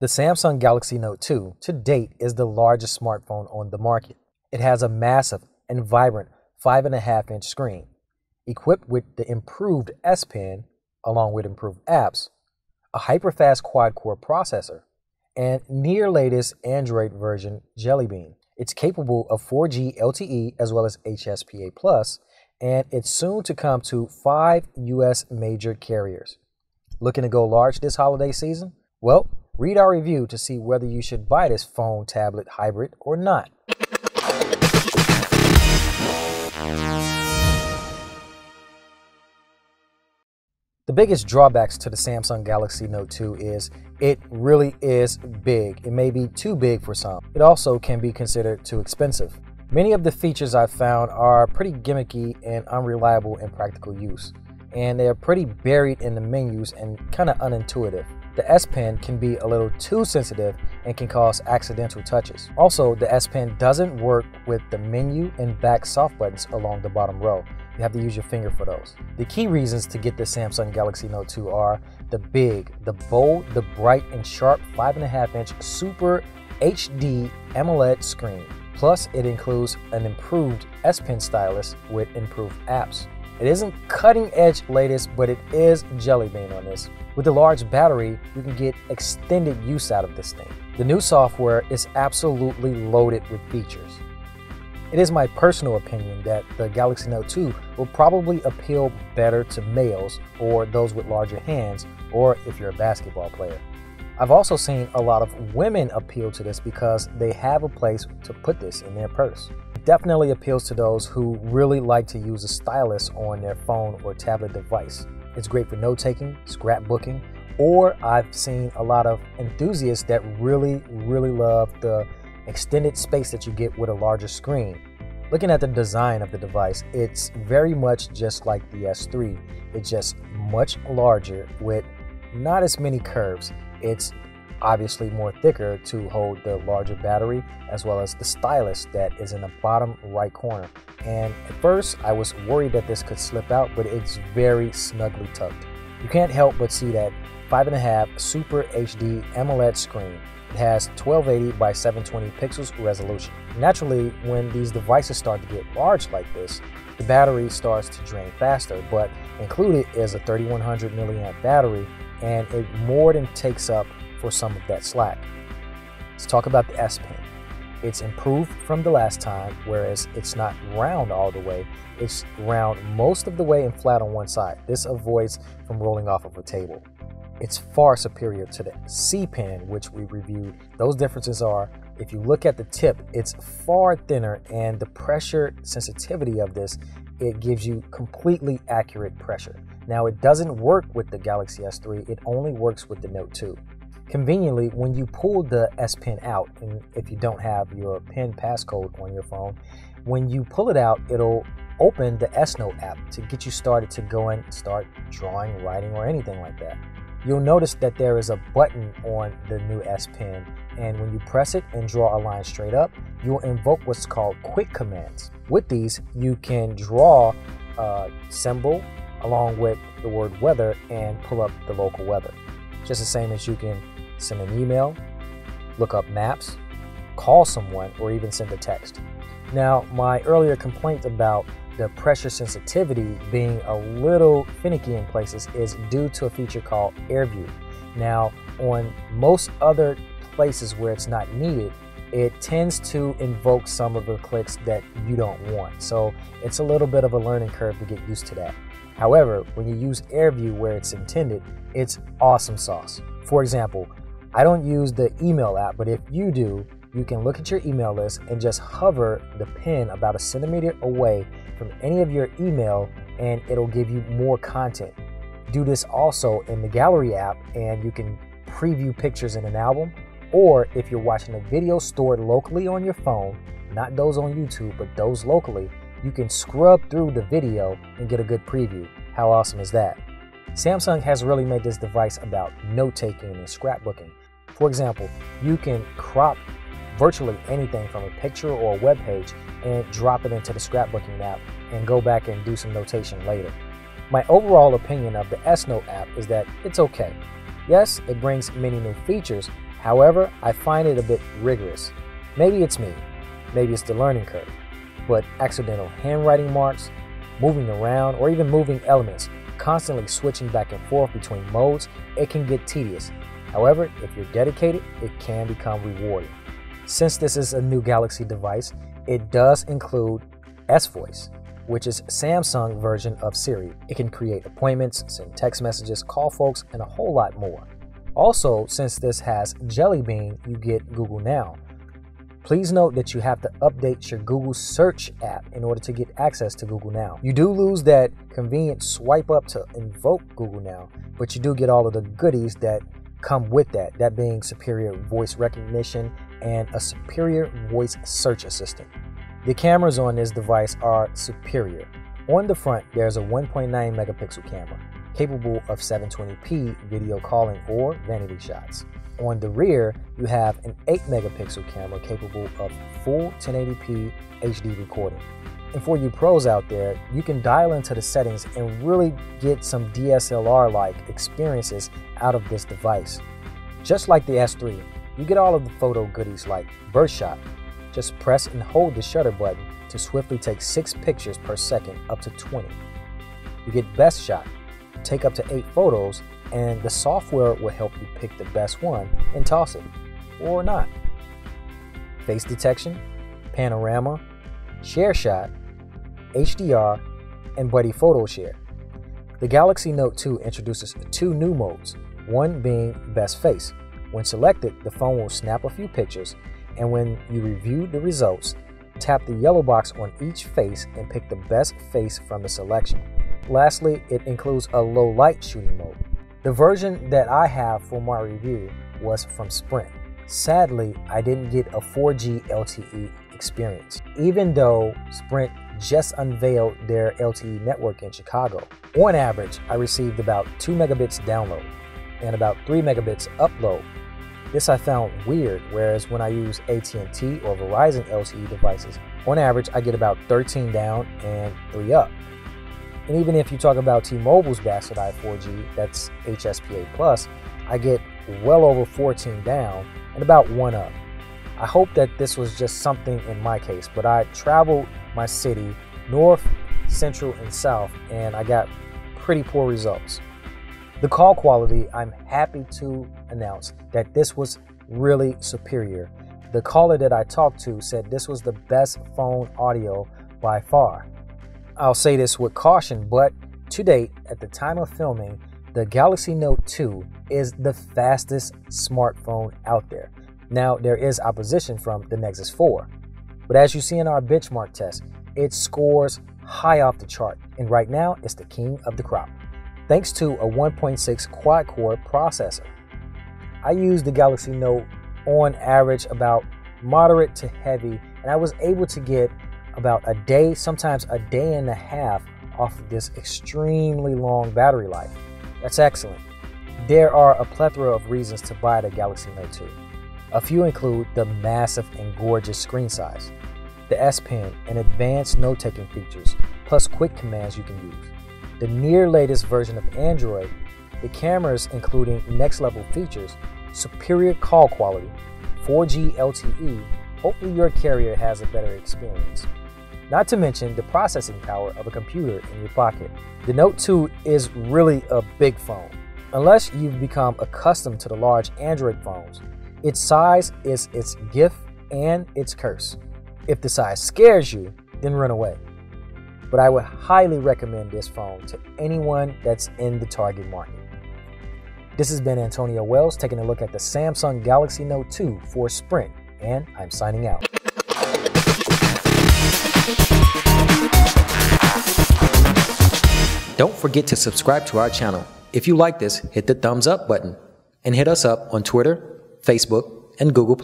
The Samsung Galaxy Note 2 to date is the largest smartphone on the market. It has a massive and vibrant 5.5-inch screen, equipped with the improved S Pen, along with improved apps, a hyper-fast quad-core processor, and near-latest Android version Jelly Bean. It's capable of 4G LTE as well as HSPA+, and it's soon to come to 5 US major carriers. Looking to go large this holiday season? Well, read our review to see whether you should buy this phone tablet hybrid or not. The biggest drawbacks to the Samsung Galaxy Note 2 is it really is big. It may be too big for some. It also can be considered too expensive. Many of the features I've found are pretty gimmicky and unreliable in practical use, and they are pretty buried in the menus and kind of unintuitive. The S Pen can be a little too sensitive and can cause accidental touches. Also, the S Pen doesn't work with the menu and back soft buttons along the bottom row. You have to use your finger for those. The key reasons to get the Samsung Galaxy Note 2 are the big, the bold, the bright and sharp 5.5-inch Super HD AMOLED screen. Plus, it includes an improved S Pen stylus with improved apps. It isn't cutting-edge latest, but it is Jelly Bean on this. With the large battery, you can get extended use out of this thing. The new software is absolutely loaded with features. It is my personal opinion that the Galaxy Note 2 will probably appeal better to males or those with larger hands, or if you're a basketball player. I've also seen a lot of women appeal to this because they have a place to put this in their purse. It definitely appeals to those who really like to use a stylus on their phone or tablet device. It's great for note-taking, scrapbooking, or I've seen a lot of enthusiasts that really love the extended space that you get with a larger screen. Looking at the design of the device, it's very much just like the S3. It's just much larger with not as many curves. It's obviously more thicker to hold the larger battery, as well as the stylus that is in the bottom right corner. And at first I was worried that this could slip out, but it's very snugly tucked. You can't help but see that 5.5 Super HD AMOLED screen. It has 1280 by 720 pixels resolution. Naturally, when these devices start to get large like this, the battery starts to drain faster, but included is a 3100 milliamp battery, and it more than takes up for some of that slack. Let's talk about the S Pen. It's improved from the last time, whereas it's not round all the way. It's round most of the way and flat on one side. This avoids from rolling off of a table. It's far superior to the C Pen, which we reviewed. Those differences are, if you look at the tip, it's far thinner, and the pressure sensitivity of this, it gives you completely accurate pressure. Now, it doesn't work with the Galaxy S3, it only works with the Note 2. Conveniently, when you pull the S Pen out, and if you don't have your pen passcode on your phone, when you pull it out, it'll open the S Note app to get you started to go and start drawing, writing, or anything like that. You'll notice that there is a button on the new S Pen, and when you press it and draw a line straight up, you'll invoke what's called quick commands. With these, you can draw a symbol along with the word weather and pull up the local weather. Just the same as you can send an email, look up maps, call someone, or even send a text. Now, my earlier complaint about the pressure sensitivity being a little finicky in places is due to a feature called Air View. Now, on most other places where it's not needed, it tends to invoke some of the clicks that you don't want. So it's a little bit of a learning curve to get used to that. However, when you use Air View where it's intended, it's awesome sauce. For example, I don't use the email app, but if you do, you can look at your email list and just hover the pen about 1 centimeter away from any of your email, and it'll give you more content. Do this also in the gallery app, and you can preview pictures in an album, or if you're watching a video stored locally on your phone, not those on YouTube, but those locally, you can scrub through the video and get a good preview. How awesome is that? Samsung has really made this device about note-taking and scrapbooking. For example, you can crop virtually anything from a picture or a web page and drop it into the scrapbooking app and go back and do some notation later. My overall opinion of the S Note app is that it's okay. Yes, it brings many new features. However, I find it a bit rigorous. Maybe it's me, maybe it's the learning curve, but accidental handwriting marks, moving around, or even moving elements, constantly switching back and forth between modes, it can get tedious. However, if you're dedicated, it can become rewarding. Since this is a new Galaxy device, it does include S-Voice, which is Samsung's version of Siri. It can create appointments, send text messages, call folks, and a whole lot more. Also, since this has Jelly Bean, you get Google Now. Please note that you have to update your Google Search app in order to get access to Google Now. You do lose that convenient swipe up to invoke Google Now, but you do get all of the goodies that come with that, that being superior voice recognition and a superior voice search assistant. The cameras on this device are superior. On the front, there's a 1.9 megapixel camera, capable of 720p video calling or vanity shots. On the rear, you have an 8 megapixel camera capable of full 1080p HD recording. And for you pros out there, you can dial into the settings and really get some DSLR-like experiences out of this device. Just like the S3, you get all of the photo goodies like burst shot. Just press and hold the shutter button to swiftly take 6 pictures per second up to 20. You get best shot. Take up to 8 photos, and the software will help you pick the best one and toss it, or not. Face detection, panorama, share shot, HDR, and buddy photo share. The Galaxy Note 2 introduces 2 new modes, one being best face. When selected, the phone will snap a few pictures, and when you review the results, tap the yellow box on each face and pick the best face from the selection. Lastly, it includes a low light shooting mode. The version that I have for my review was from Sprint. Sadly, I didn't get a 4G LTE experience, even though Sprint just unveiled their LTE network in Chicago. On average, I received about 2 megabits download and about 3 megabits upload. This I found weird, whereas when I use AT&T or Verizon LTE devices, on average I get about 13 down and 3 up. And even if you talk about T-Mobile's bastardized 4G, that's HSPA+, I get well over 14 down and about 1 up. I hope that this was just something in my case, but I traveled my city north, central, and south, and I got pretty poor results. The call quality, I'm happy to announce that this was really superior. The caller that I talked to said this was the best phone audio by far. I'll say this with caution, but to date, at the time of filming, the Galaxy Note 2 is the fastest smartphone out there. Now, there is opposition from the Nexus 4, but as you see in our benchmark test, it scores high off the chart, and right now, it's the king of the crop, thanks to a 1.6 quad-core processor. I used the Galaxy Note on average about moderate to heavy, and I was able to get about a day, sometimes a day and a half off of this extremely long battery life. That's excellent. There are a plethora of reasons to buy the Galaxy Note 2. A few include the massive and gorgeous screen size, the S Pen and advanced note-taking features, plus quick commands you can use, the near latest version of Android, the cameras including next-level features, superior call quality, 4G LTE, hopefully your carrier has a better experience. Not to mention the processing power of a computer in your pocket. The Note 2 is really a big phone. Unless you've become accustomed to the large Android phones, its size is its gift and its curse. If the size scares you, then run away. But I would highly recommend this phone to anyone that's in the target market. This has been Antonio Wells taking a look at the Samsung Galaxy Note 2 for Sprint, and I'm signing out. Don't forget to subscribe to our channel. If you like this, hit the thumbs up button and hit us up on Twitter, Facebook, and Google+.